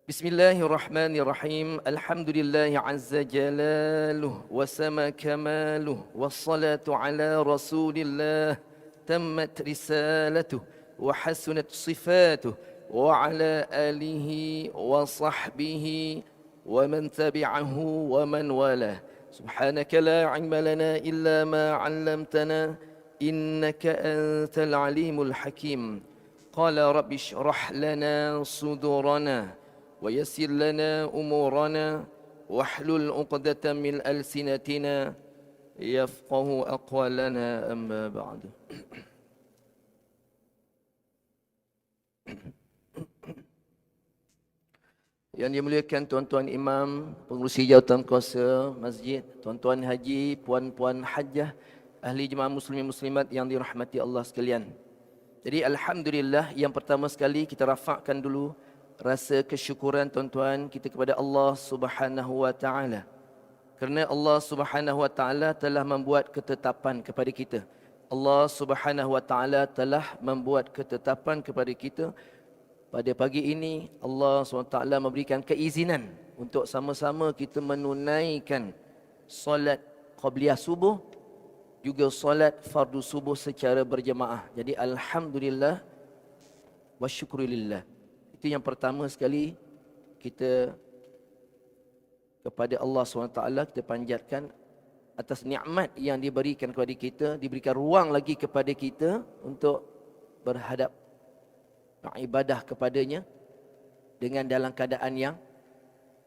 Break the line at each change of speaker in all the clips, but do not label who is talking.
Bismillahirrahmanirrahim. Alhamdulillah azza jalaluh wa sama kamaluh wassalatu ala rasulillah tammat risalatuh wa hasunat sifatuh wa ala alihi wa sahbihi wa man tabi'ahu wa man walah. Subhanaka la ilma lana illa ma 'allamtana innaka antal alimul hakim. Qala rabbi shrah lana sudurana ويسر لنا أمورنا واحلل عقدة من ألسنتنا يفقه أقوالنا أما بعد. Yang dimuliakan tuan-tuan imam, pengurusi jawatan kuasa masjid, tuan-tuan haji, puan-puan hajjah, ahli jemaah muslimin muslimat yang dirahmati Allah sekalian. Jadi alhamdulillah, yang pertama sekali kita rafakkan dulu rasa kesyukuran tuan-tuan kita kepada Allah Subhanahu wa taala. Kerana Allah Subhanahu wa taala telah membuat ketetapan kepada kita. Allah Subhanahu wa taala telah membuat ketetapan kepada kita. Pada pagi ini Allah Subhanahu wa taala memberikan keizinan untuk sama-sama kita menunaikan solat qabliyah subuh juga solat fardu subuh secara berjemaah. Jadi alhamdulillah wa syukurillah. Itu yang pertama sekali kita kepada Allah SWT kita panjatkan atas nikmat yang diberikan kepada kita, diberikan ruang lagi kepada kita untuk berhadap ibadah kepadanya dengan dalam keadaan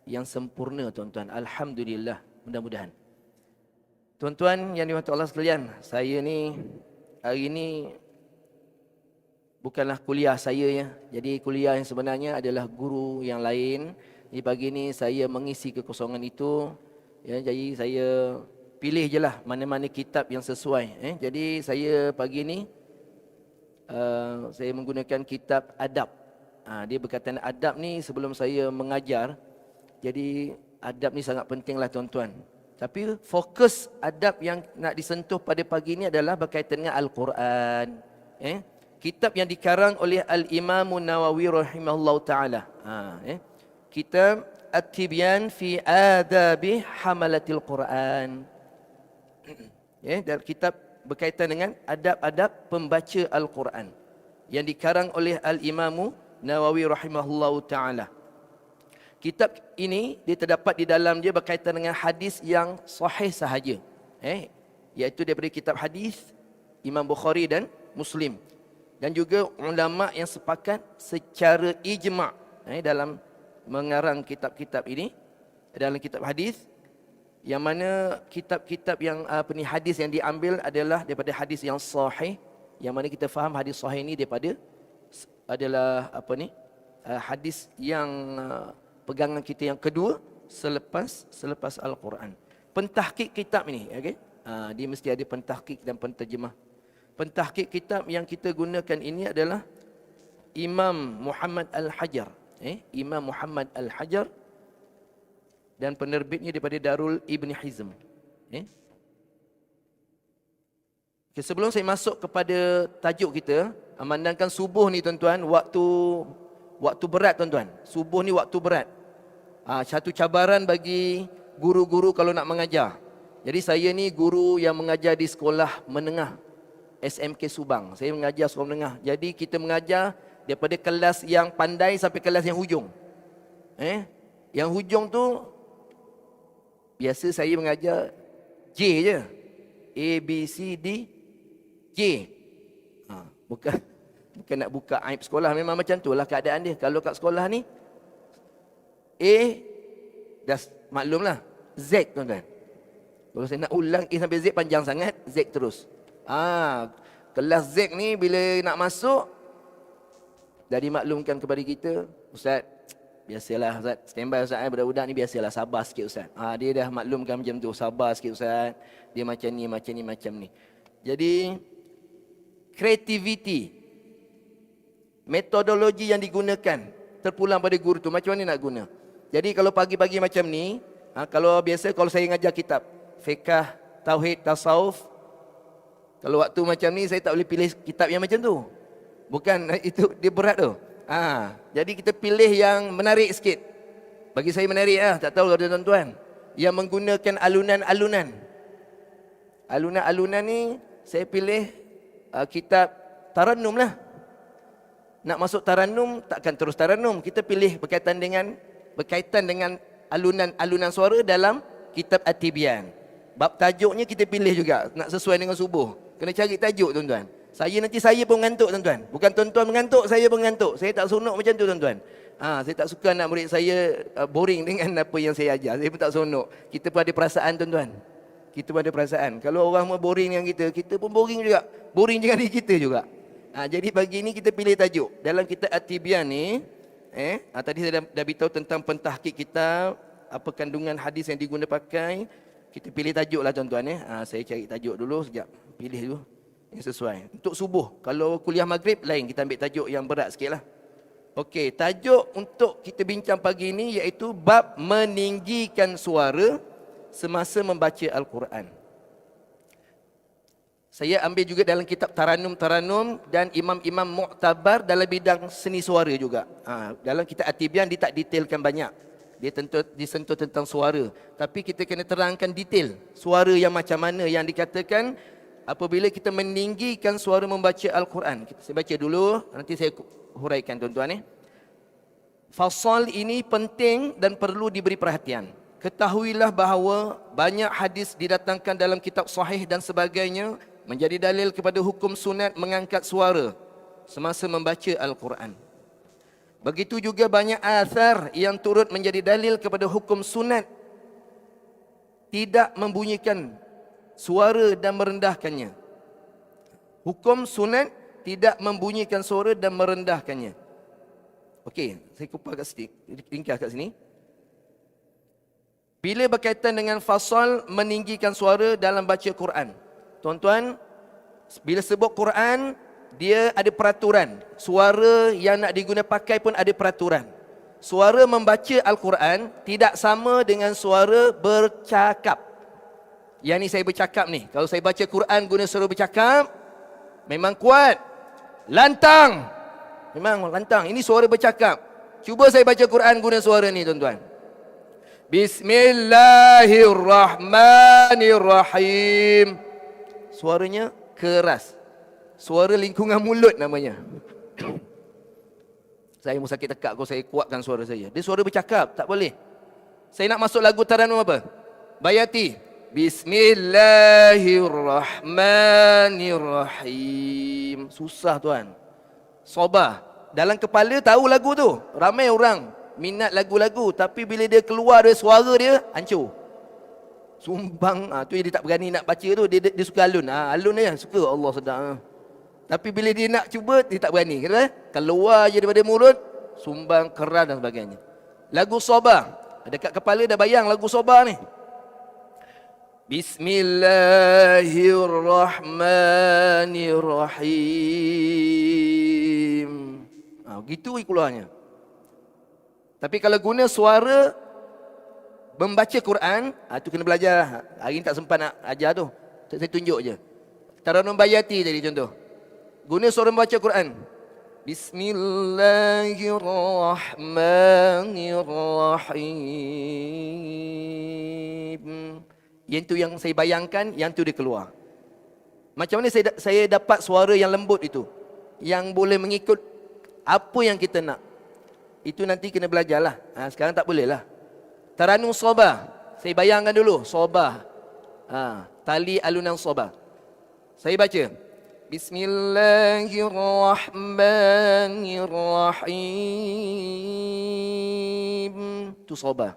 yang sempurna tuan-tuan. Alhamdulillah, mudah-mudahan. Tuan-tuan yang dirahmati Allah sekalian, saya ni hari ni bukanlah kuliah saya ya. Jadi kuliah yang sebenarnya adalah guru yang lain. Di pagi ni saya mengisi kekosongan itu. Ya, jadi saya pilih je lah mana-mana kitab yang sesuai. Jadi saya pagi ni saya menggunakan kitab adab. Dia berkaitan adab ni sebelum saya mengajar. Jadi adab ni sangat penting lah tuan-tuan. Tapi fokus adab yang nak disentuh pada pagi ni adalah berkaitan dengan Al-Quran. Kitab yang dikarang oleh Al-Imam Nawawi rahimahullah ta'ala. Kitab At-Tibyan fi Adabi Hamalatil Quran. Dan kitab berkaitan dengan adab-adab pembaca Al-Quran. Yang dikarang oleh Al-Imam Nawawi rahimahullah ta'ala. Kitab ini dia terdapat di dalam dia berkaitan dengan hadis yang sahih sahaja. Iaitu daripada kitab hadis Imam Bukhari dan Muslim. Dan juga ulama yang sepakat secara ijma' dalam mengarang kitab-kitab ini dalam kitab hadis, yang mana kitab-kitab yang hadis yang diambil adalah daripada hadis yang sahih, yang mana kita faham hadis sahih ini daripada adalah hadis yang pegangan kita yang kedua selepas Al-Quran. Pentahqiq kitab ini, dia mesti ada pentahqiq dan penterjemah. Pentahqiq kitab yang kita gunakan ini adalah Imam Muhammad Al-Hajar. Imam Muhammad Al-Hajar, dan penerbitnya daripada Darul Ibn Hizm. Sebelum saya masuk kepada tajuk kita, memandangkan subuh ni tuan-tuan, waktu berat tuan-tuan. Subuh ni waktu berat. Satu cabaran bagi guru-guru kalau nak mengajar. Jadi saya ni guru yang mengajar di sekolah menengah SMK Subang. Saya mengajar sekolah menengah. Jadi kita mengajar daripada kelas yang pandai sampai kelas yang hujung. Yang hujung tu biasa saya mengajar J je. A, B, C, D, J. Bukan nak buka aib sekolah. Memang macam tu lah keadaan dia. Kalau kat sekolah ni A, dah maklum lah, Z tuan-tuan. Kalau saya nak ulang A sampai Z panjang sangat, Z terus. Kelas Z ni bila nak masuk dah dimaklumkan kepada kita, Ustaz, biasalah Ustaz, standby Ustaz, budak-budak ni biasalah, sabar sikit Ustaz. Dia dah maklumkan macam tu, sabar sikit Ustaz, dia macam ni, macam ni, macam ni. Jadi kreativiti, metodologi yang digunakan terpulang pada guru tu, macam mana nak guna. Jadi kalau pagi-pagi macam ni, kalau saya ngajar kitab fiqh, tauhid, tasawuf, kalau waktu macam ni saya tak boleh pilih kitab yang macam tu. Bukan, itu dia berat tu. Jadi kita pilih yang menarik sikit. Bagi saya menarik lah, tak tahu ada tuan-tuan. Yang menggunakan alunan-alunan. Alunan-alunan ni saya pilih kitab Tarannum lah. Nak masuk Tarannum, takkan terus Tarannum. Kita pilih berkaitan dengan alunan-alunan suara dalam kitab At-Tibyan. Bab tajuknya kita pilih juga, nak sesuai dengan subuh. Kena cari tajuk tuan-tuan. Saya pun mengantuk tuan-tuan. Bukan tuan-tuan mengantuk, saya pun mengantuk. Saya tak seronok macam tu tuan-tuan. Saya tak suka nak murid saya boring dengan apa yang saya ajar. Saya pun tak seronok. Kita pun ada perasaan tuan-tuan. Kita pun ada perasaan. Kalau orang mau boring dengan kita pun boring juga. Boring dengan diri kita juga. Jadi pagi ni kita pilih tajuk. Dalam kitab At-Tibyan ni, tadi saya dah beritahu tentang pentahqiq kitab, apa kandungan hadis yang diguna pakai. Kita pilih tajuk lah tuan-tuan. Saya cari tajuk dulu sekejap. Pilih dulu yang sesuai. Untuk subuh, kalau kuliah maghrib lain, kita ambil tajuk yang berat sikit lah. Okey, tajuk untuk kita bincang pagi ini iaitu bab meninggikan suara semasa membaca Al-Quran. Saya ambil juga dalam kitab Tarannum dan imam-imam mu'tabar dalam bidang seni suara juga. Dalam kitab At-Tibyan dia tak detailkan banyak. Dia disentuh tentang suara. Tapi kita kena terangkan detail suara yang macam mana yang dikatakan apabila kita meninggikan suara membaca Al-Quran. Saya baca dulu, nanti saya huraikan tuan-tuan. Fasal ini penting dan perlu diberi perhatian. Ketahuilah bahawa banyak hadis didatangkan dalam kitab sahih dan sebagainya menjadi dalil kepada hukum sunat mengangkat suara semasa membaca Al-Quran. Begitu juga banyak athar yang turut menjadi dalil kepada hukum sunat tidak membunyikan suara dan merendahkannya. Hukum sunat tidak membunyikan suara dan merendahkannya. Okey, saya kupas kat sini, ringkas kat sini. Bila berkaitan dengan fasal meninggikan suara dalam baca Quran. Tuan-tuan, bila sebut Quran, dia ada peraturan. Suara yang nak diguna pakai pun ada peraturan. Suara membaca Al-Quran tidak sama dengan suara bercakap. Yang ni saya bercakap ni. Kalau saya baca Quran guna suara bercakap, memang kuat. Lantang. Memang lantang. Ini suara bercakap. Cuba saya baca Quran guna suara ni tuan-tuan. Bismillahirrahmanirrahim. Suaranya keras. Suara lingkungan mulut namanya. Saya mau sakit tekak kalau saya kuatkan suara saya. Dia suara bercakap, tak boleh. Saya nak masuk lagu Tarannum apa? Bayati. Bismillahirrahmanirrahim. Susah tuan. Sobah. Dalam kepala tahu lagu tu. Ramai orang minat lagu-lagu. Tapi bila dia keluar dari suara dia, hancur. Sumbang. Tu dia tak berani nak baca tu. Dia suka alun. Alun dia suka. Allah sedap. Tapi bila dia nak cuba, dia tak berani. Keluar je daripada mulut, sumbang, keras dan sebagainya. Lagu Sobah. Dekat kepala dah bayang lagu Sobah ni. Bismillahirrahmanirrahim. Begitu keluarnya. Tapi kalau guna suara membaca Quran, tu kena belajar. Hari ni tak sempat nak ajar tu. Saya tunjuk je. Tarannum Bayati tadi contoh. Guna suara membaca Quran. Bismillahirrahmanirrahim. Yang tu yang saya bayangkan, yang tu dia keluar. Macam mana saya dapat suara yang lembut itu? Yang boleh mengikut apa yang kita nak. Itu nanti kena belajarlah. Sekarang tak boleh lah. Tarannum Sobah. Saya bayangkan dulu. Sobah. Tali alunan Sobah. Saya baca. Bismillahirrahmanirrahim. Tu Sobah.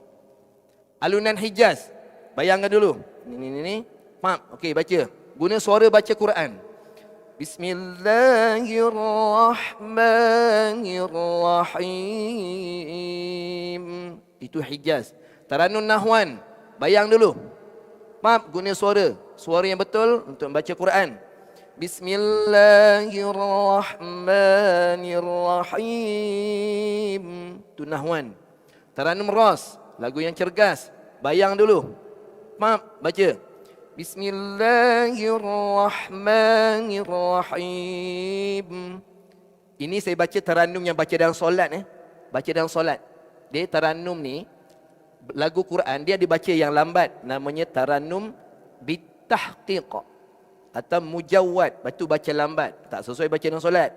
Alunan Hijaz. Bayangkan dulu. Ni. Maaf. Okey, baca. Guna suara baca Quran. Bismillahirrahmanirrahim. Itu Hijaz. Tarannum Nahwan. Bayang dulu. Maaf, guna suara. Suara yang betul untuk membaca Quran. Bismillahirrahmanirrahim. Itu Nahwan. Tarannum Ras. Lagu yang cergas. Bayang dulu. Maaf, baca. Bismillahirrahmanirrahim. Ini saya baca tarannum yang baca dalam solat. Baca dalam solat. Dia tarannum ni, lagu Quran dia dibaca yang lambat, namanya tarannum bitahqiq atau mujawwad, batu baca lambat, tak sesuai baca dalam solat.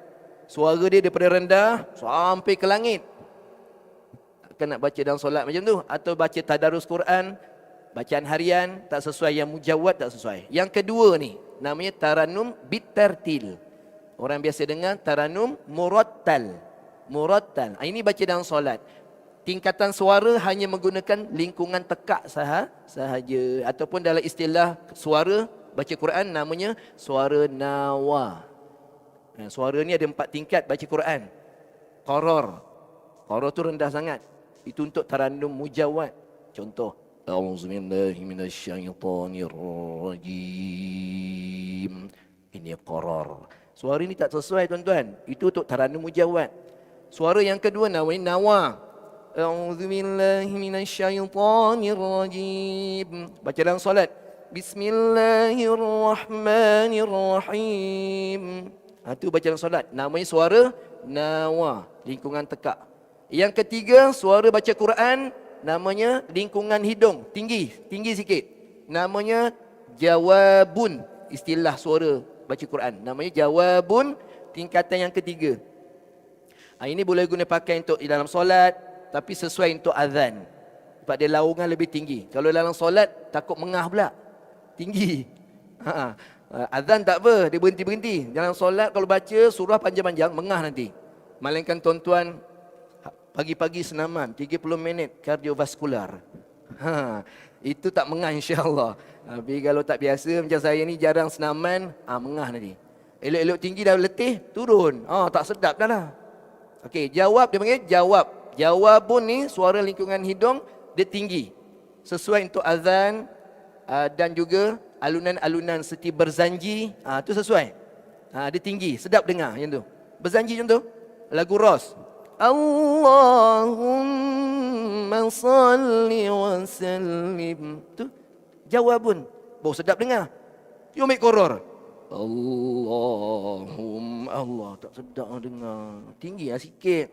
Suara dia daripada rendah sampai ke langit. Takkan nak baca dalam solat macam tu. Atau baca tadarus Quran, bacaan harian, tak sesuai. Yang mujawwad tak sesuai. Yang kedua ni namanya tarannum bitartil. Orang biasa dengar tarannum murattal. Murattal. Ini baca dalam solat. Tingkatan suara hanya menggunakan lingkungan tekak sahaja. Ataupun dalam istilah suara baca Quran namanya suara nawa. Suara ni ada 4 tingkat baca Quran. Qaror. Qaror tu rendah sangat. Itu untuk tarannum mujawwad. Contoh. A'udzubillahi minasyaitonirrajim. Ini qaror. Suara ni tak sesuai tuan-tuan. Itu untuk tarannum mujawwad. Suara yang kedua namanya nawa. A'udzubillahi minasyaitonirrajim. Baca dalam solat. Bismillahirrahmanirrahim. Itu baca dalam solat. Namanya suara nawa, lingkungan tekak. Yang ketiga, suara baca Quran namanya lingkungan hidung, tinggi sikit. Namanya jawabun, istilah suara baca Quran. Namanya jawabun, tingkatan yang ketiga. Ini boleh guna pakai untuk dalam solat, tapi sesuai untuk azan. Sebab dia laungan lebih tinggi. Kalau dalam solat takut mengah pula, tinggi. Azan tak apa, dia berhenti-berhenti. Dalam solat kalau baca surah panjang-panjang, mengah nanti. Melainkan tuan-tuan pagi-pagi senaman 30 minit kardiovaskular. Itu tak mengah insya-Allah. Tapi kalau tak biasa macam saya ni jarang senaman, mengah nanti. Elok-elok tinggi dah letih, turun. Tak sedap dah lah. Okey, jawab dia panggil jawab. Jawabun ni suara lingkungan hidung dia tinggi. Sesuai untuk azan dan juga alunan-alunan seperti berzanji, tu sesuai. Dia tinggi, sedap dengar yang tu. Berzanji contoh, lagu Ros. Allahumma salli wa sallim. Tu jawabun. Bau sedap dengar. You ambil koror. Allah tak sedap dengar. Tinggi sikit.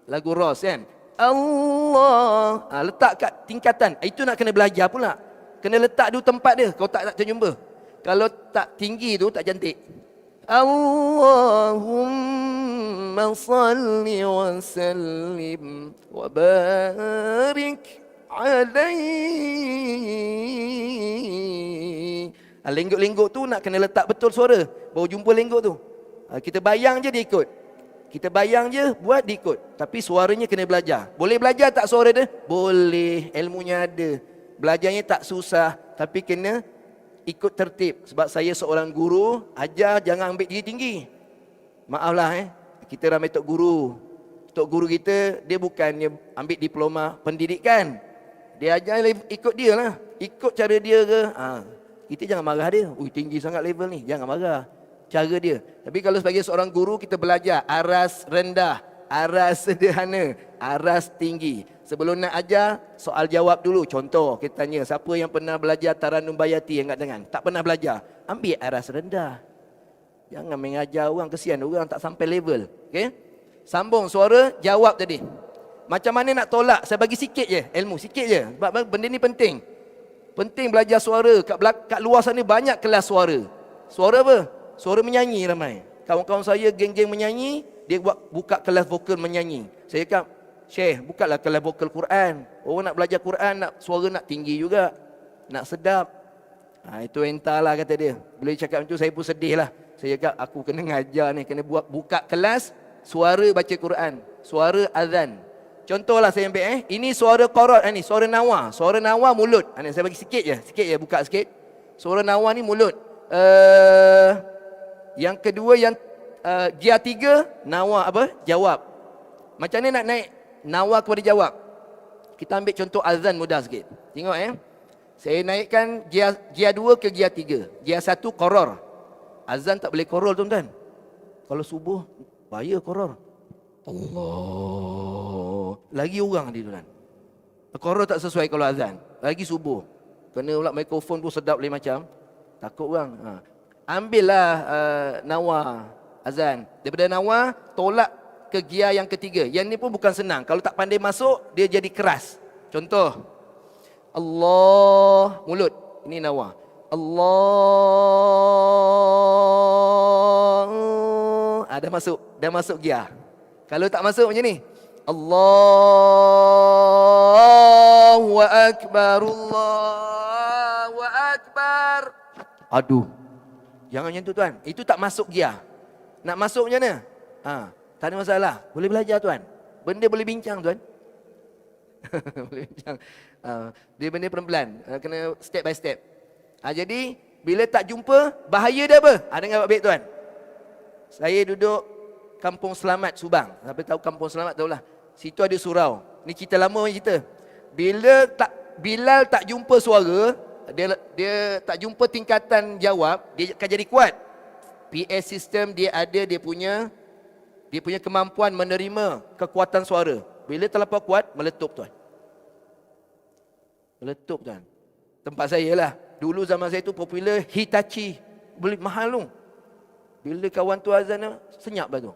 Lagu Ros kan. Allah. Letak kat tingkatan. Itu nak kena belajar pula. Kena letak dulu tempat dia. Kau tak terjumpa. Kalau tak tinggi tu tak cantik. Allahumma salli wa sallim wa barik alaihi. Lenggok-lenggok tu nak kena letak betul suara. Baru jumpa lenggok tu. Kita bayang je dia ikut. Kita bayang je buat dia ikut. Tapi suaranya kena belajar. Boleh belajar tak suara dia? Boleh. Ilmunya ada. Belajarnya tak susah, tapi kena ikut tertib. Sebab saya seorang guru, ajar jangan ambil tinggi-tinggi. Maaflah kita ramai tok guru. Tok guru kita, dia bukannya ambil diploma pendidikan. Dia ajar ikut dia lah. Ikut cara dia ke. Kita jangan marah dia. Tinggi sangat level ni. Jangan marah. Cara dia. Tapi kalau sebagai seorang guru, kita belajar aras rendah, aras sederhana, aras tinggi. Sebelum nak ajar, soal jawab dulu. Contoh, kita tanya, siapa yang pernah belajar Tarannum Bayati yang angkat tangan? Tak pernah belajar. Ambil aras rendah. Jangan mengajar orang, kesian orang tak sampai level. Okay? Sambung suara, jawab tadi. Macam mana nak tolak? Saya bagi sikit je, ilmu, sikit je. Sebab benda ni penting. Penting belajar suara. Kat luar sana banyak kelas suara. Suara apa? Suara menyanyi ramai. Kawan-kawan saya geng-geng menyanyi, dia buka kelas vokal menyanyi. Saya kata, Syekh, bukalah kelas vokal Quran. Orang nak belajar Quran, suara nak tinggi juga. Nak sedap. Itu entahlah kata dia. Bila dia cakap macam tu, saya pun sedih lah. Saya cakap, aku kena ngajar ni. Kena buka kelas suara baca Quran. Suara azan. Contohlah saya ambil ini suara qarot ni, suara nawa. Suara nawa mulut. Saya bagi sikit je, buka sikit. Suara nawa ni mulut. Yang kedua yang gia 3 nawa apa? Jawab. Macam mana nak naik nawa kepada jawab? Kita ambil contoh azan mudah sikit. Tengok Saya naikkan gia 2 ke gia 3. Gia 1 qaror. Azan tak boleh qaror tuan-tuan. Kalau subuh bahaya qaror. Allah. Lagi orang dia tuan. Qaror tak sesuai kalau azan. Lagi subuh. Kena pula mikrofon pun sedap lain macam. Takut orang. Ambillah nawa azan. Daripada nawa tolak ke gia yang ketiga. Yang ni pun bukan senang. Kalau tak pandai masuk dia jadi keras. Contoh. Allah, mulut. Ini nawa. Allah. Dah masuk. Dah masuk gia. Kalau tak masuk macam ni. Allahu Akbar. Allahu Akbar. Aduh. Jangan macam tu tuan. Itu tak masuk gia. Nak masuk macam mana? Tak ada masalah. Boleh belajar tuan. Benda boleh bincang tuan. Boleh bincang. Dia benda pelan-pelan. Kena step by step. Jadi, bila tak jumpa, bahaya dia apa? Dengar baik tuan. Saya duduk Kampung Selamat, Subang. Siapa tahu Kampung Selamat, tahulah. Situ ada surau. Ni cerita lama cerita. Bilal tak jumpa suara, dia tak jumpa tingkatan jawab, dia akan jadi kuat. PA system dia ada, dia punya kemampuan menerima kekuatan suara. Bila terlampau kuat, meletup tuan. Meletup tuan. Tempat saya lah. Dulu zaman saya tu popular Hitachi. Beli mahal tu. Bila kawan tu azan, senyap lah tu.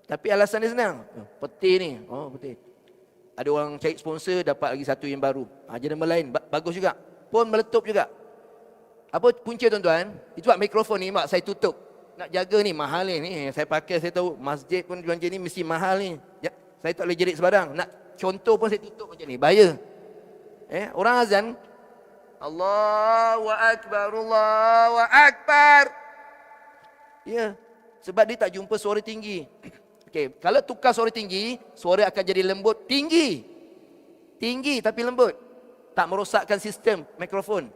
Tapi alasan dia senang. Peti ni. Oh, peti. Ada orang cari sponsor, dapat lagi satu yang baru. Jenama lain, bagus juga. Pun meletup juga. Apa punca tuan-tuan? Itu buat mikrofon ni, mak saya tutup. Nak jaga ni, mahal ni. Saya pakai, saya tahu masjid pun jual macam ni, mesti mahal ni. Saya tak boleh jerit sebarang. Nak contoh pun saya tutup macam ni. Bahaya. Orang azan, Allahu Akbar, Allahu Akbar. Ya, sebab dia tak jumpa suara tinggi. Okey, kalau tukar suara tinggi, suara akan jadi lembut. Tinggi tapi lembut. Tak merosakkan sistem mikrofon.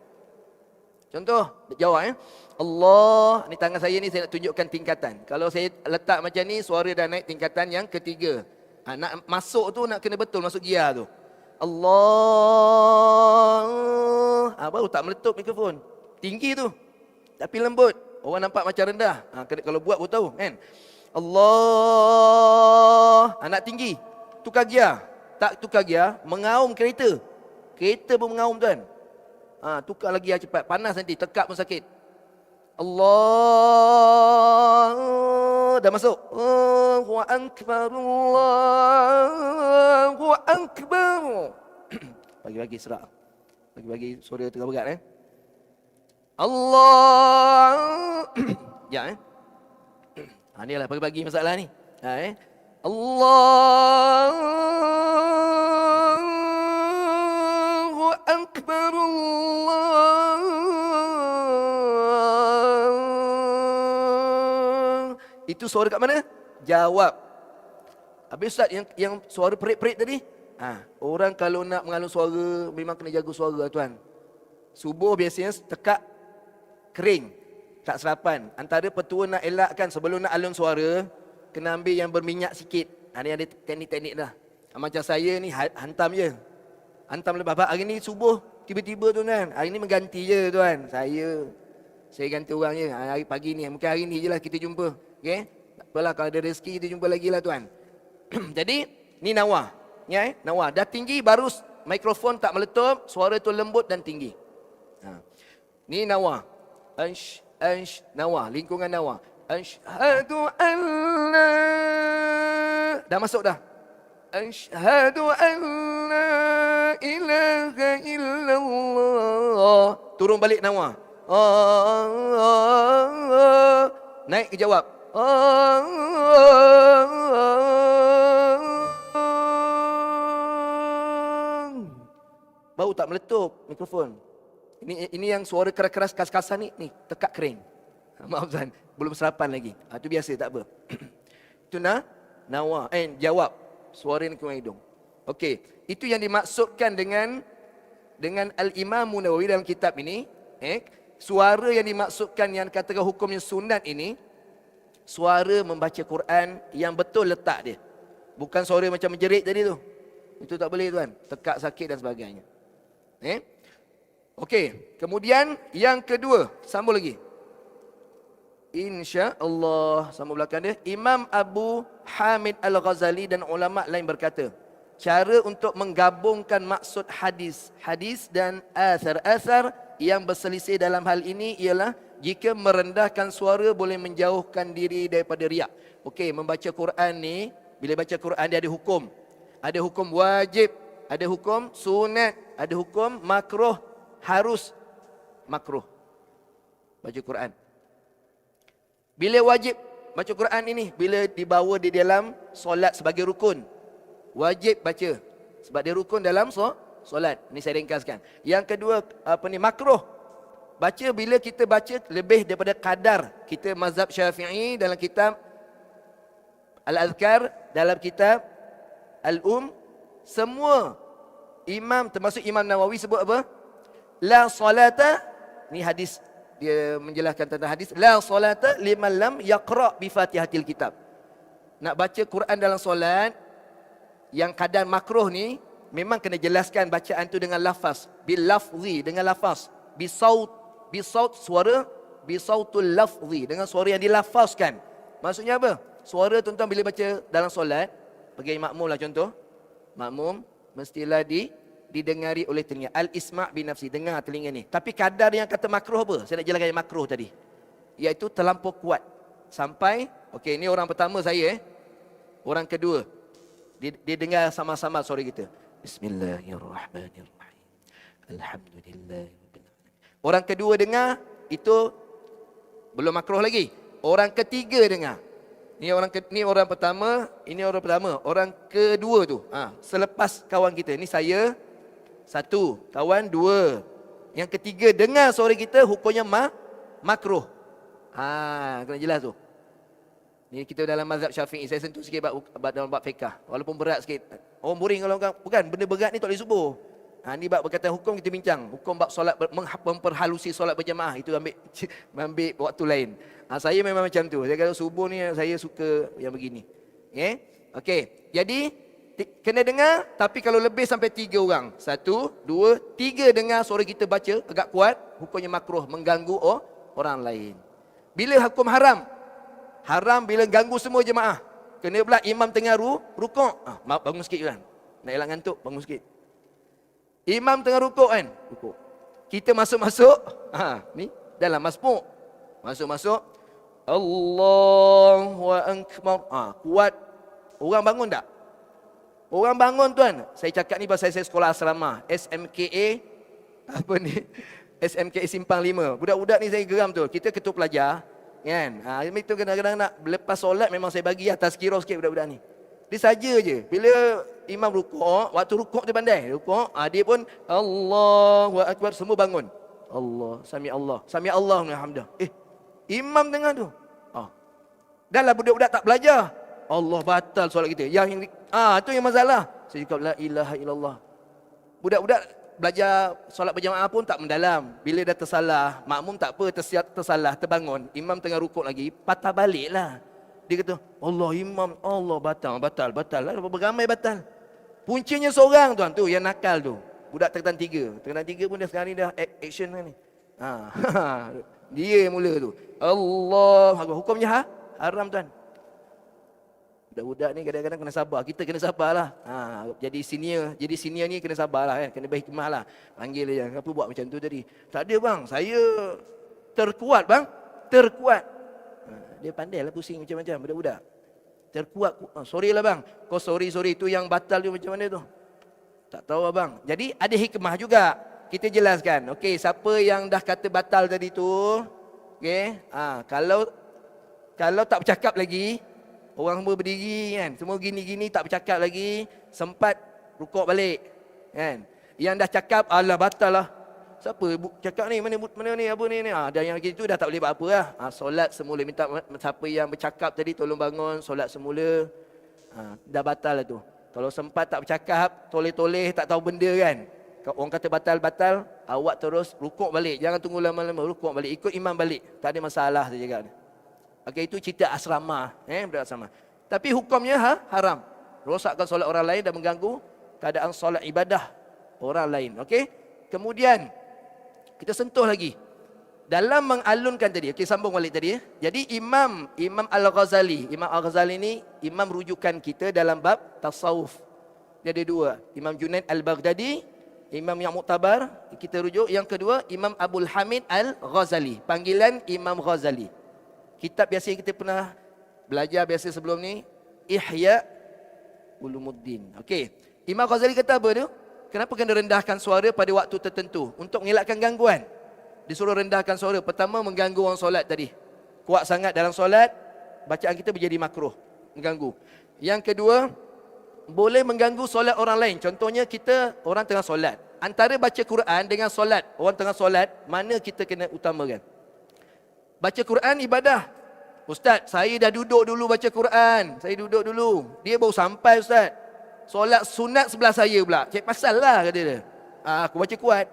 Contoh, jawab Allah, ni tangan saya ni saya nak tunjukkan tingkatan. Kalau saya letak macam ni, suara dah naik tingkatan yang ketiga. Nak masuk tu nak kena betul, masuk gia tu. Allah. Baru tak meletup mikrofon. Tinggi tu, tapi lembut. Orang nampak macam rendah. Kalau buat pun tahu kan. Allah. Nak tinggi. Tukar gia. Tak tukar gia, mengaum kereta. Kereta pun mengaum tuan. Tukar lagi gia cepat. Panas nanti, tekak pun sakit. Allah. Dah masuk. Allahu Akbar. Allahu Akbar. Bagi-bagi serak. Bagi-bagi suara tengah berat Allah. Ya ni lah bagi-bagi masalah ni. Allahu Akbar. Allah. Itu suara kat mana? Jawab. Habis Ustaz yang suara perit-perit tadi? Orang kalau nak mengalun suara memang kena jaga suara tuan. Subuh biasanya tekak kering, tak serapan. Antara petua nak elakkan sebelum nak alun suara, kena ambil yang berminyak sikit. Ada teknik-teknik dah. Macam saya ni hantam je. Hantam lepas. Hari ni subuh tiba-tiba tu kan. Hari ni mengganti je tuan. Saya ganti orang je. Hari pagi ni, mungkin hari ni je lah kita jumpa. Okay? Tak apalah, kalau ada rezeki kita jumpa lagi lah tuan. Jadi ni nawa. Nawa. Dah tinggi baru mikrofon tak meletup, suara tu lembut dan tinggi. Ni nawa. Nawa, lingkungan nawa. Asyhadu an la. Dah masuk dah. Asyhadu an la ilaha illallah. Turun balik nawa. Naik ke jawab. Baru tak meletup mikrofon. Ini yang suara keras-keras kas-kasan ni tekak kering. Maaf Zan, belum serapan lagi. Itu biasa, tak apa. Itu nawa. Jawab. Suara ni keluar hidung. Okey, itu yang dimaksudkan dengan Al-Imam Nawawi dalam kitab ini. Suara yang dimaksudkan yang katakan hukumnya sunat ini, suara membaca Quran yang betul letak dia. Bukan suara macam menjerit tadi tu. Itu tak boleh tuan. Tekak sakit dan sebagainya. Okey, kemudian yang kedua, sambung lagi. Insya-Allah, sambung belakang dia. Imam Abu Hamid Al-Ghazali dan ulama lain berkata, cara untuk menggabungkan maksud hadis dan asar yang berselisih dalam hal ini ialah jika merendahkan suara boleh menjauhkan diri daripada riak. Okey, membaca Quran ni, bila baca Quran dia ada hukum. Ada hukum wajib ada hukum sunat, ada hukum makruh, harus makruh baca Quran. Bila wajib baca Quran ini? Bila dibawa di dalam solat sebagai rukun. Wajib baca sebab dia rukun dalam solat. Ini saya ringkaskan. Yang kedua, makruh. Baca bila kita baca lebih daripada kadar. Kita mazhab Syafi'i dalam kitab Al-Azkar, dalam kitab semua imam termasuk Imam Nawawi sebut apa? La salata, ni hadis, dia menjelaskan tentang hadis, la salata liman lam yaqra bi Fatihatil kitab. Nak baca Quran dalam solat yang kadar makruh ni memang kena jelaskan bacaan tu dengan lafaz, bil lafzi, dengan lafaz, bi saut suara, bi sautul lafzi, dengan suara yang dilafazkan. Maksudnya apa? Suara tuan-tuan bila baca dalam solat, bagi makmum lah contoh, makmum mestilah didengari oleh telinga. Al-isma' binafsi, dengar telinga ni. Tapi kadar yang kata makruh apa? Saya nak jelaskan yang makruh tadi. Iaitu terlampau kuat. Sampai, okey, ini orang pertama saya. Orang kedua, dia dengar sama-sama suara kita. Bismillahirrahmanirrahim. Alhamdulillah. Orang kedua dengar, itu belum makruh lagi. Orang ketiga dengar. Ni orang pertama, ini orang pertama. Orang kedua tu, selepas kawan kita. Ni saya, satu. Kawan, dua. Yang ketiga, dengar suara kita, hukumnya makruh. Kena jelas tu. Ni kita dalam mazhab Syafi'i. Saya sentuh sikit dalam bab fiqh. Walaupun berat sikit. Orang boring kalau bukan, benda berat ni tak boleh subuh. Ni bab berkaitan hukum kita bincang. Hukum bab solat, memperhalusi solat berjamaah. Itu ambil waktu lain. Saya memang macam tu. Saya kalau subuh ni saya suka yang begini. Okey. Jadi kena dengar, tapi kalau lebih sampai 3 orang. 1, 2, 3 dengar suara kita baca agak kuat, hukumnya makruh, mengganggu orang lain. Bila hukum haram? Haram bila ganggu semua jemaah. Kena pula imam tengah rukuk. Bangun sikit kan. Nak elak ngantuk, bangun sikit. Imam tengah rukuk kan? Rukuk. Kita masuk-masuk, ni dalam masbuk. Masuk-masuk, Allahu Akbar. Kuat. Orang bangun tak? Orang bangun tuan. Saya cakap ni pasal saya sekolah asrama. SMKA, SMKA Simpang 5. Budak-budak ni saya geram tu. Kita ketua pelajar. Kan? Itu kadang-kadang nak lepas solat memang saya bagi tazkirah sikit budak-budak ni. Dia saja je. Bila imam rukuk, waktu rukuk dia pandai. Rukuk, dia pun Allahu Akbar, semua bangun. Allah, Sami Allah. Sami Allah, alhamdulillah. Imam tengah tu. Dah lah budak-budak tak belajar. Allah batal solat kita. Itu yang masalah. Saya cakap la ilaha illallah. Budak-budak belajar solat berjamaah pun tak mendalam. Bila dah tersalah, makmum tak apa, tersalah, terbangun. Imam tengah rukuk lagi, patah balik lah. Dia kata, Allah imam, Allah batal lah. Beramai batal. Puncanya seorang tuan tu, yang nakal tu. Budak terketan 3. Terketan 3 pun dah sekarang ni dah action ni. Dia mula tu. Allah, hukumnya haram tuan. Budak-budak ni kadang-kadang kena sabar. Kita kena sabar lah. Jadi senior ni kena sabar lah kan. Kena berhikmah lah. Panggil dia. Apa buat macam tu tadi? Tak ada bang. Saya terkuat bang. Terkuat. Dia pandai lah pusing macam-macam budak-budak. Terkuat. Sorry lah bang. Kau sorry. Itu yang batal tu macam mana tu? Tak tahu abang. Jadi ada hikmah juga. Kita jelaskan. Okey, siapa yang dah kata batal tadi tu. Okey. Kalau tak bercakap lagi. Orang semua berdiri kan. Semua gini-gini tak bercakap lagi. Sempat rukuk balik. Kan. Yang dah cakap, alah batal lah. Siapa cakap ni? Mana ni? Apa ni? Dan yang gitu dah tak boleh buat apa lah. Solat semula. Minta siapa yang bercakap tadi tolong bangun. Solat semula. Dah batal lah tu. Kalau sempat tak bercakap, toleh-toleh tak tahu benda kan. Kalau orang kata batal-batal, awak terus rukuk balik. Jangan tunggu lama-lama, rukuk balik. Ikut imam balik. Tak ada masalah saya cakap. Okey, itu cerita asrama. Budak asrama. Tapi hukumnya haram. Rosakkan solat orang lain dan mengganggu keadaan solat ibadah orang lain. Okey. Kemudian kita sentuh lagi dalam mengalunkan tadi. Okey, sambung balik tadi. Jadi Imam Al-Ghazali. Imam Al-Ghazali ni imam rujukan kita dalam bab tasawuf. Dia ada 2. Imam Junaid Al-Baghdadi, imam yang muktabar kita rujuk. Yang kedua Imam Abdul Hamid Al-Ghazali. Panggilan Imam Ghazali. Kitab biasa kita pernah belajar biasa sebelum ni, Ihya Ulumuddin. Okey. Imam Ghazali kata apa tu? Kenapa kena rendahkan suara pada waktu tertentu? Untuk mengelakkan gangguan. Disuruh rendahkan suara. Pertama, mengganggu orang solat tadi. Kuat sangat dalam solat, bacaan kita menjadi makruh, mengganggu. Yang kedua, boleh mengganggu solat orang lain. Contohnya kita orang tengah solat. Antara baca Quran dengan solat, orang tengah solat, mana kita kena utamakan? Baca Quran ibadah. Ustaz, saya dah duduk dulu baca Quran. Saya duduk dulu. Dia baru sampai Ustaz. Solat sunat sebelah saya pula. Cik pasal lah kata dia. Aku baca kuat.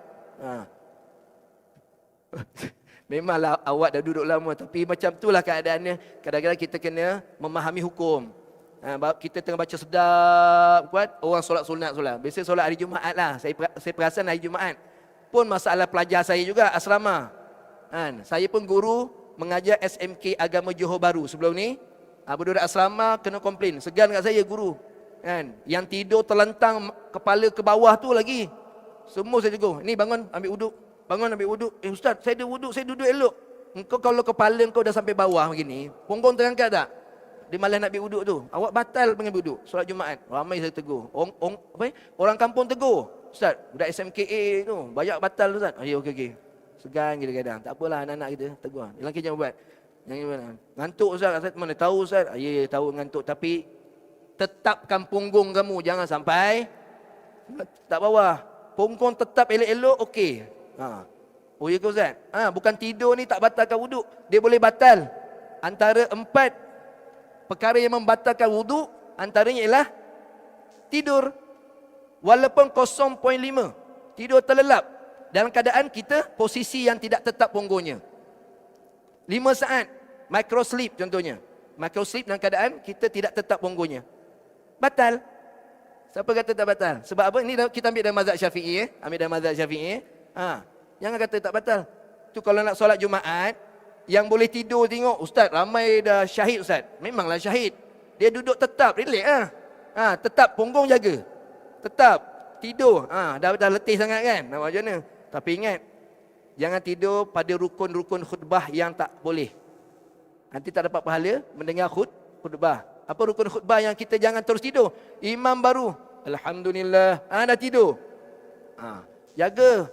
Memanglah awak dah duduk lama. Tapi macam itulah keadaannya. Kadang-kadang kita kena memahami hukum. Kita tengah baca sedap kuat. Orang solat sunat solat. Biasa solat hari Jumaat lah. Saya perasan hari Jumaat. Pun masalah pelajar saya juga asrama. Saya pun guru mengajar SMK Agama Johor Bahru. Sebelum ni budak asrama kena komplain. Segan kat saya guru. Yang tidur terlentang kepala ke bawah tu lagi. Semua saya tegur. Ni bangun ambil wuduk. Bangun ambil wuduk. Ustaz, saya ada wuduk, saya duduk elok. Engkau kalau kepala engkau dah sampai bawah begini, punggung terangkat tak? Dia malas nak ambil wuduk tu. Awak batal mengambil wuduk solat Jumaat. Ramai saya tegur. Orang kampung tegur. Ustaz, budak SMKA tu banyak batal tu Ustaz. Okey. Segan kadang-kadang. Tak apalah anak-anak kita tegur. Yang lagi jangan buat. Ngantuk Ustaz, saya mana tahu Ustaz. Tahu ngantuk, tapi tetapkan punggung kamu, jangan sampai tak bawah. Punggung tetap elok-elok, okey. Ya ke Ustaz? Bukan tidur ni tak batalkan wuduk. Dia boleh batal. Antara 4 perkara yang membatalkan wuduk, antaranya ialah tidur. Walaupun 0.5. Tidur terlelap. Dalam keadaan kita posisi yang tidak tetap punggungnya. 5 saat. Micro sleep contohnya. Micro sleep dalam keadaan kita tidak tetap punggungnya. Batal. Siapa kata tak batal? Sebab apa? Ini kita ambil dalam mazhab Syafi'i. Ambil dalam mazhab Syafi'i. Jangan kata tak batal. Tu kalau nak solat Jumaat, yang boleh tidur tengok, Ustaz, ramai dah syahid Ustaz. Memanglah syahid. Dia duduk tetap, relax tetap punggung jaga. Tetap tidur. Dah letih sangat kan? Nak macam mana? Tapi ingat, jangan tidur pada rukun-rukun khutbah yang tak boleh. Nanti tak dapat pahala mendengar khutbah. Apa rukun khutbah yang kita jangan terus tidur? Imam baru, alhamdulillah, dah tidur. Jaga.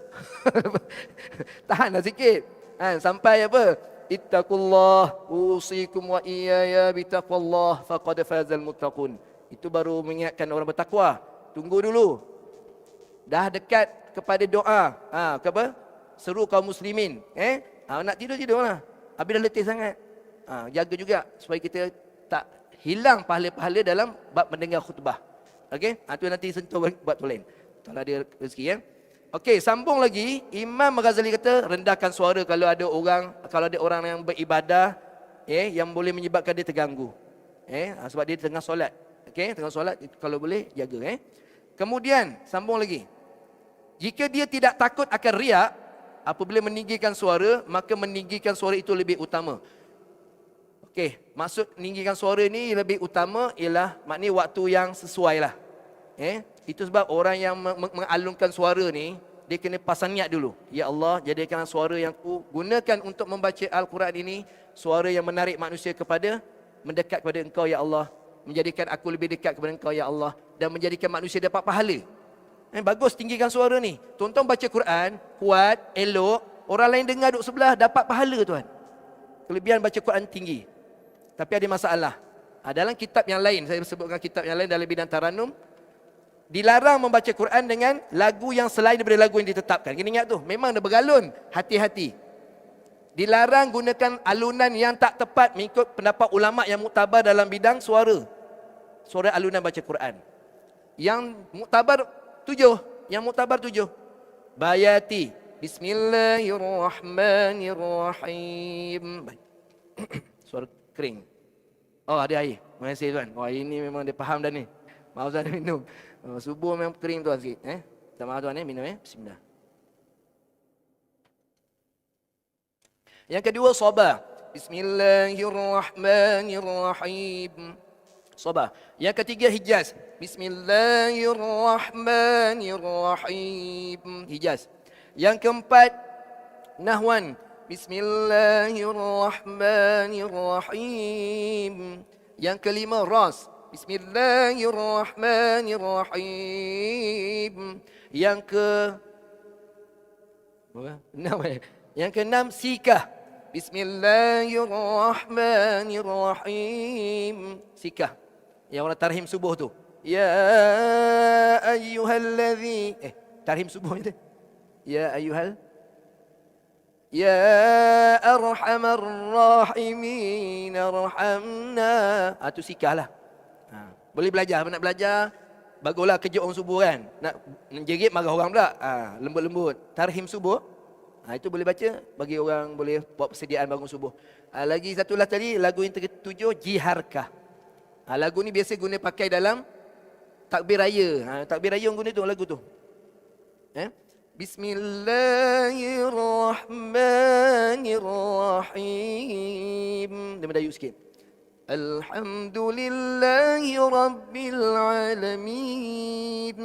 Tahanlah sikit. Sampai apa? Ittaqullah usikum wa iyaya bitaqwallah faqad fazal muttaqun. Itu baru mengingatkan orang bertakwa. Tunggu dulu. Dah dekat kepada doa. Apa? Seru kaum muslimin. Nak tidurlah. Habis dah letih sangat. Jaga juga supaya kita tak hilang pahala-pahala dalam bab mendengar khutbah. Okey? Itu nanti sentuh buat tu lain. Kalau ada rezeki ya. Okey, sambung lagi. Imam Ghazali kata rendahkan suara kalau ada orang yang beribadah yang boleh menyebabkan dia terganggu. Sebab dia tengah solat. Okey, tengah solat kalau boleh jaga Kemudian sambung lagi. Jika dia tidak takut akan riak apabila meninggikan suara, maka meninggikan suara itu lebih utama. Okey, maksud meninggikan suara ni lebih utama ialah maknanya waktu yang sesuai lah. Itu sebab orang yang mengalunkan suara ni, dia kena pasang niat dulu. Ya Allah, jadikan suara yang ku gunakan untuk membaca Al-Quran ini suara yang menarik manusia mendekat kepada Engkau ya Allah. Menjadikan aku lebih dekat kepada Engkau ya Allah. Dan menjadikan manusia dapat pahala. Bagus tinggikan suara ni. Tuan-tuan baca Quran, kuat, elok. Orang lain dengar duduk sebelah, dapat pahala tuan. Kelebihan baca Quran tinggi. Tapi ada masalah. Dalam kitab yang lain, saya sebutkan kitab yang lain dalam bidang taranum, dilarang membaca Quran dengan lagu yang selain daripada lagu yang ditetapkan. Kena ingat tu, memang dia bergalun, hati-hati. Dilarang gunakan alunan yang tak tepat mengikut pendapat ulama yang muktabar dalam bidang suara. Suara alunan baca Quran. Yang muktabar 7. Bayati. Bismillahirrahmanirrahim. Suara kering. Ada air. Terima kasih tuan. Ini memang dia faham dah ni. Maaf tuan minum. Subuh memang kering tuan sikit. Minta maaf tuan minum Bismillah. Yang kedua sabar. Bismillahirrahmanirrahim. Sabar. Yang ketiga hijaz. Bismillahirrahmanirrahim. Hijaz. Yang keempat nahwan. Bismillahirrahmanirrahim. Yang kelima ras. Bismillahirrahmanirrahim. Yang ke enam. Yang keenam sikah. Bismillahirrahmanirrahim. Sikah. Yang orang tarhim subuh tu. Ya ayyuhalladzi. Tarhim subuh itu. Ya ayyuhal. Ya arhamar rahimin arhamna. Itu sikah lah. Boleh belajar. Nak belajar, baguslah kejut orang subuh kan. Nak jerit marah orang pula. Lembut-lembut. Tarhim subuh. Itu boleh baca. Bagi orang boleh buat persediaan bangun subuh. Lagi satu lah tadi. Lagu yang ketujuh, Jiharkah. Lagu ni biasa guna pakai dalam takbir raya. Takbir raya orang guna tu lagu tu. Bismillahirrahmanirrahim. Dia mendayu sikit. Alhamdulillahi Rabbil Alamin.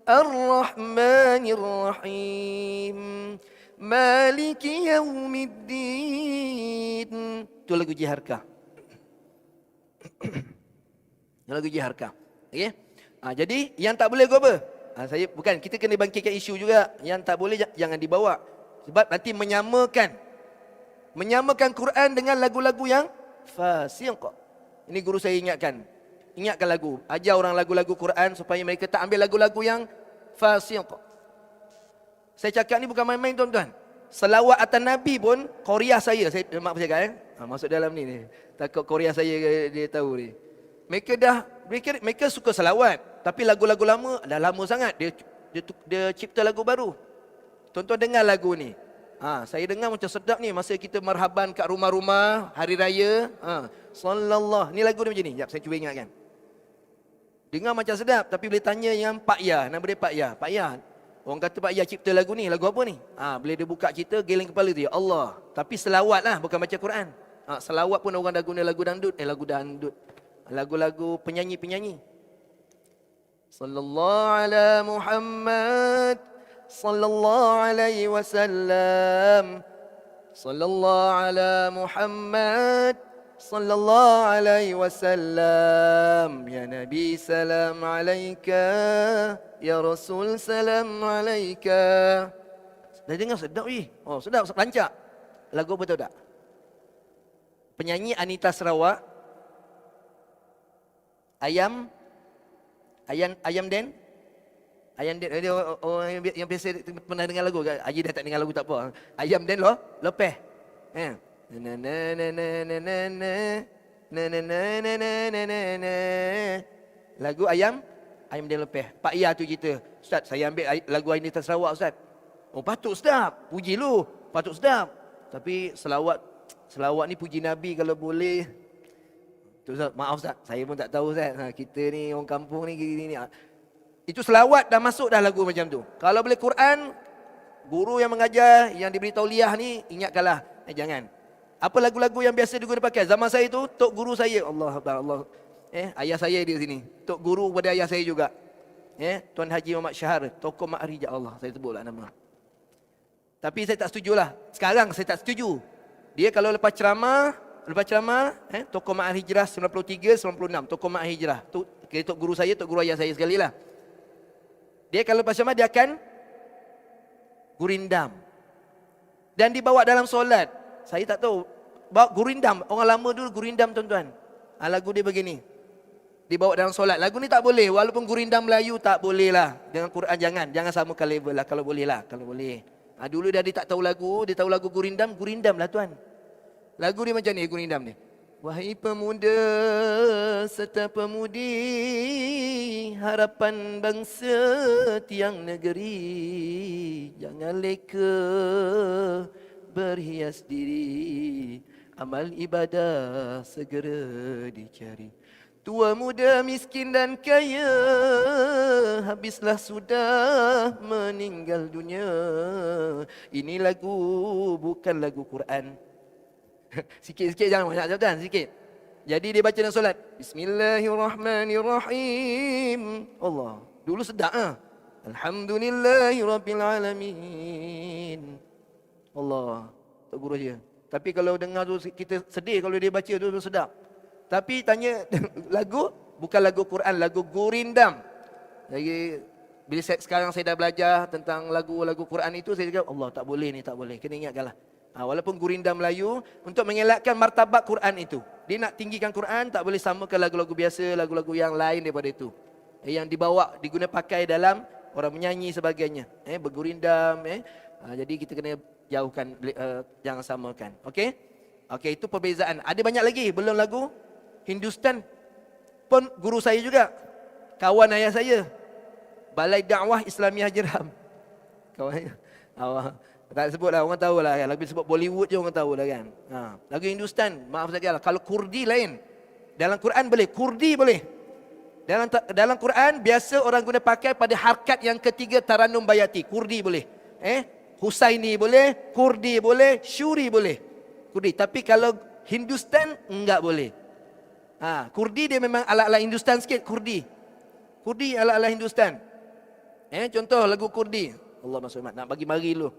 Ar-Rahmanir-Rahim. Maliki Yawmiddin. Itu lagu Jiharkah. Lagu Jiharkah. Okay? Jadi yang tak boleh gua apa? Saya bukan, kita kena bangkitkan isu juga. Yang tak boleh jangan dibawa. Sebab nanti menyamakan Quran dengan lagu-lagu yang fasiq. Ini guru saya ingatkan. Ingatkan lagu. Ajar orang lagu-lagu Quran supaya mereka tak ambil lagu-lagu yang fasiq. Saya cakap ni bukan main-main tuan-tuan. Selawat atas Nabi pun Korea saya maaf saya cakap masuk dalam ni. Takut Korea saya dia tahu ni. Mereka suka selawat, tapi lagu-lagu lama dah lama sangat. Dia cipta lagu baru. Tuan-tuan dengar lagu ni. Saya dengar macam sedap ni masa kita marhaban kat rumah-rumah hari raya. Sallallahu. Ni lagu dia macam ni. Jap saya cuba ingatkan. Dengar macam sedap, tapi boleh tanya yang Pak Ya, nama dia Pak Ya. Pak Ya, orang kata Pak Ya cipta lagu ni, lagu apa ni? Bila dia buka cerita, geleng kepala dia, Allah. Tapi selawat lah, bukan baca Quran. Selawat pun orang dah guna lagu dangdut. Lagu-lagu penyanyi-penyanyi. Sallallahu ala Muhammad, sallallahu alaihi wasallam. Sallallahu ala Muhammad, sallallahu alaihi wasallam. Ya Nabi salam alaika, ya Rasul salam alaika. Dah dengar sedap ni. Sedap, lancak. Lagu apa tahu tak? Penyanyi Anita Sarawak. Ayam Den. Dia orang yang biasa pernah dengar lagu. Haji dah tak dengar lagu tak apa. Ayam Den Lopeh. Lagu Ayam Den Lopeh. Pak Ya tu cerita. Ustaz, saya ambil lagu Anita Sarawak Ustaz. Patut sedap. Puji lu. Patut sedap. Tapi selawat ni puji Nabi kalau boleh. Ustaz, maaf Ustaz, saya pun tak tahu Ustaz. Kita ni orang kampung ni gini. Itu selawat dah masuk dah lagu macam tu. Kalau boleh Quran, guru yang mengajar, yang diberi tauliah ni, ingatkanlah. Jangan. Apa lagu-lagu yang biasa diguna pakai? Zaman saya tu, tok guru saya. Allah. Ayah saya di sini. Tok guru kepada ayah saya juga. Tuan Haji Muhammad Syahar. Tokoh Ma'arij Allah. Saya sebutlah nama. Tapi saya tak setujulah. Sekarang saya tak setuju. Dia kalau lepas ceramah, tokoh Ma'al Hijrah 93, 96. Tokoh Ma'al Hijrah. Tu tok guru saya, tok guru ayah saya sekali lah. Dia kalau lepas ceramah, dia akan gurindam. Dan dibawa dalam solat. Saya tak tahu. Bawa gurindam. Orang lama dulu gurindam tuan-tuan. Lagu dia begini. Dibawa dalam solat. Lagu ni tak boleh. Walaupun gurindam Melayu tak boleh lah. Dengan Quran jangan samakan level lah. Kalau boleh lah. Kalau boleh. Dulu dia tak tahu lagu. Dia tahu lagu gurindam lah tuan. Lagu dia macam ni, gurindam ni. Wahai pemuda serta pemudi, harapan bangsa tiang negeri, jangan leka berhias diri, amal ibadah segera dicari. Tua muda miskin dan kaya, habislah sudah meninggal dunia. Ini lagu bukan lagu Quran. Sikit-sikit jangan banyak tuan, sikit. Jadi dia baca dalam solat. Bismillahirrahmanirrahim. Allah. Dulu sedap Alhamdulillahirabbil alamin. Allah. Tak guru je. Tapi kalau dengar tu kita sedih kalau dia baca tu sedap. Tapi tanya lagu Bukan lagu Quran, lagu gurindam. Jadi bila sekarang saya dah belajar tentang lagu-lagu Quran itu, saya cakap Allah tak boleh ni, tak boleh. Kena ingatkanlah. Walaupun gurindam Melayu, untuk mengelakkan martabat Quran itu. Dia nak tinggikan Quran, tak boleh samakan lagu-lagu biasa, lagu-lagu yang lain daripada itu. Yang dibawa, diguna pakai dalam orang menyanyi sebagainya. Bergurindam. Jadi kita kena jauhkan, jangan samakan. Okey? Okey, itu perbezaan. Ada banyak lagi, belum lagu Hindustan pun guru saya juga. Kawan ayah saya. Balai Dakwah Islamiah Jeram. Kawan tak sebut lah, orang tahu lah kan. Lagu sebut Bollywood je orang tahu lah kan. Lagu Hindustan, maaf saja lah. Kalau Kurdi lain. Dalam Quran boleh, Kurdi boleh. Dalam Quran biasa orang guna pakai pada harkat yang ketiga Taranum Bayati. Kurdi boleh. Husaini boleh, Kurdi boleh, Syuri boleh. Kurdi. Tapi kalau Hindustan enggak boleh. Kurdi dia memang ala-ala Hindustan sikit, Kurdi. Kurdi ala-ala Hindustan. Contoh lagu Kurdi. Allah maksud nak bagi mari dulu.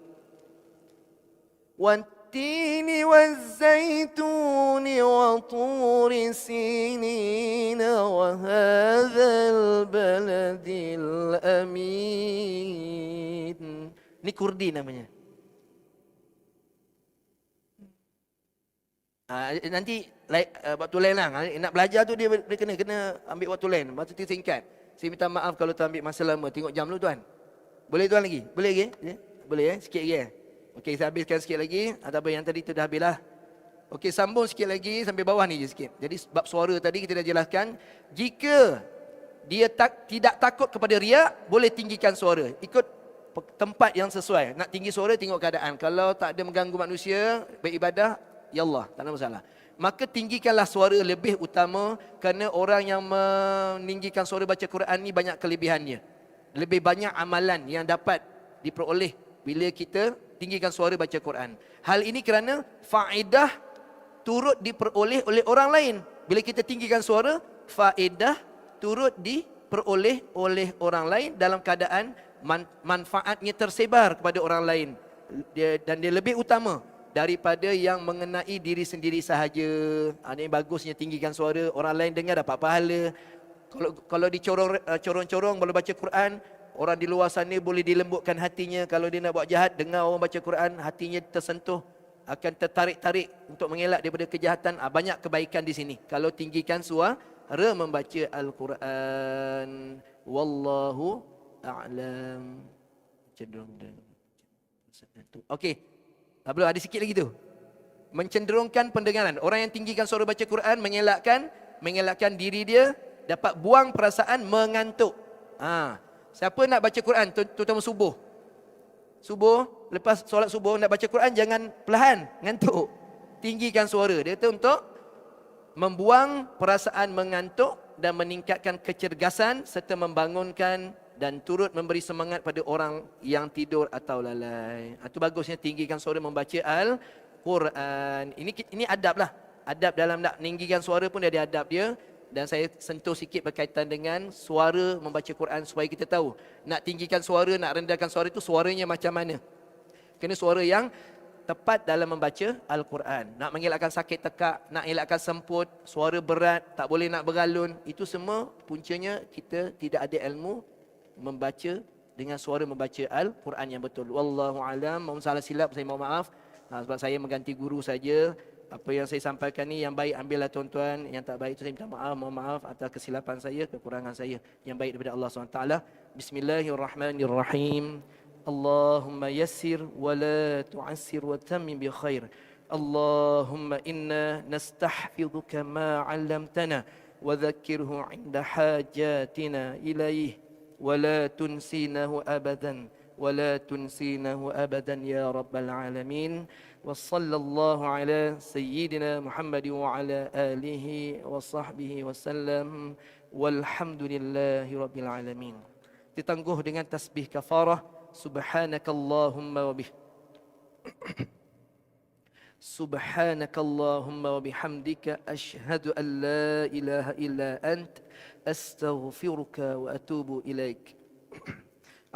Wattini wazzaituni wa turi sinina wa hadzal baladil amin. Ni Kurdi namanya. Nanti waktu lain lah. Nak belajar tu dia kena ambil waktu lain. Waktu tu singkat. Saya minta maaf kalau tu ambil masa lama. Tengok jam dulu tuan. Boleh tuan lagi? Boleh lagi? Boleh sikit lagi. Okey, saya habiskan sikit lagi. Ataupun yang tadi tu dah habis lah. Okey, sambung sikit lagi sampai bawah ni je sikit. Jadi bab suara tadi kita dah jelaskan. Jika dia tidak takut kepada riak, boleh tinggikan suara. Ikut tempat yang sesuai. Nak tinggi suara tengok keadaan. Kalau tak ada mengganggu manusia, beribadah, ya Allah, tak ada masalah. Maka tinggikanlah suara lebih utama, kerana orang yang meninggikan suara baca Quran ni banyak kelebihannya. Lebih banyak amalan yang dapat diperoleh bila kita tinggikan suara baca Quran. Hal ini kerana faedah turut diperoleh oleh orang lain. Bila kita tinggikan suara, faedah turut diperoleh oleh orang lain dalam keadaan manfaatnya tersebar kepada orang lain. Dan dia lebih utama daripada yang mengenai diri sendiri sahaja. Ini bagusnya tinggikan suara, orang lain dengar dapat pahala. Kalau dicorong-corong boleh baca Quran, orang di luar sana boleh dilembutkan hatinya. Kalau dia nak buat jahat, dengar orang baca Quran, hatinya tersentuh, akan tertarik-tarik untuk mengelak daripada kejahatan. Banyak kebaikan di sini kalau tinggikan suara membaca Al-Quran. Wallahu a'lam. Okey. Belum ada sikit lagi tu. Mencenderungkan pendengaran. Orang yang tinggikan suara baca Quran mengelakkan diri dia dapat buang perasaan mengantuk. Siapa nak baca Quran, terutama subuh. Lepas solat subuh nak baca Quran, jangan perlahan, ngantuk. Tinggikan suara. Dia tu untuk membuang perasaan mengantuk dan meningkatkan kecergasan serta membangunkan dan turut memberi semangat pada orang yang tidur atau lalai. Itu bagusnya tinggikan suara membaca Al-Quran. Ini adab lah. Adab dalam nak meninggikan suara pun dia ada adab dia. Dan saya sentuh sikit berkaitan dengan suara membaca Quran supaya kita tahu. Nak tinggikan suara, nak rendahkan suara itu suaranya macam mana. Kena suara yang tepat dalam membaca Al-Quran. Nak mengelakkan sakit tekak, nak elakkan semput, suara berat, tak boleh nak bergalun. Itu semua puncanya kita tidak ada ilmu membaca dengan suara membaca Al-Quran yang betul. Wallahu alam. Mohon salah silap, saya mohon maaf. Sebab saya mengganti guru saja. Apa yang saya sampaikan ni yang baik ambillah tuan-tuan, yang tak baik itu saya minta maaf, mohon maaf atas kesilapan saya, kekurangan saya. Yang baik daripada Allah SWT. Bismillahirrahmanirrahim. Allahumma yassir wa la tu'assir wa tammim bi khair. Allahumma inna nastahfidhuka ma 'allamtana wa dhakkirhu 'inda hajatina ilaih wa la tunsinahu abadan wa la tunsinahu abadan ya rabbal alamin. وصلى الله على سيدنا محمد وعلى آله وصحبه وسلم والحمد لله رب العالمين. Ditangguh dengan tasbih kafarah. Subhanakallahumma wa Subhanakallahumma wa bihamdika ashhadu an la ilaha illa ant astaghfiruka wa atubu ilaik.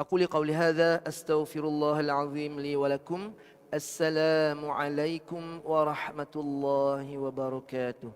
أقول قولي هذا أستغفر الله العظيم لي ولكم. السلام عليكم ورحمة الله وبركاته.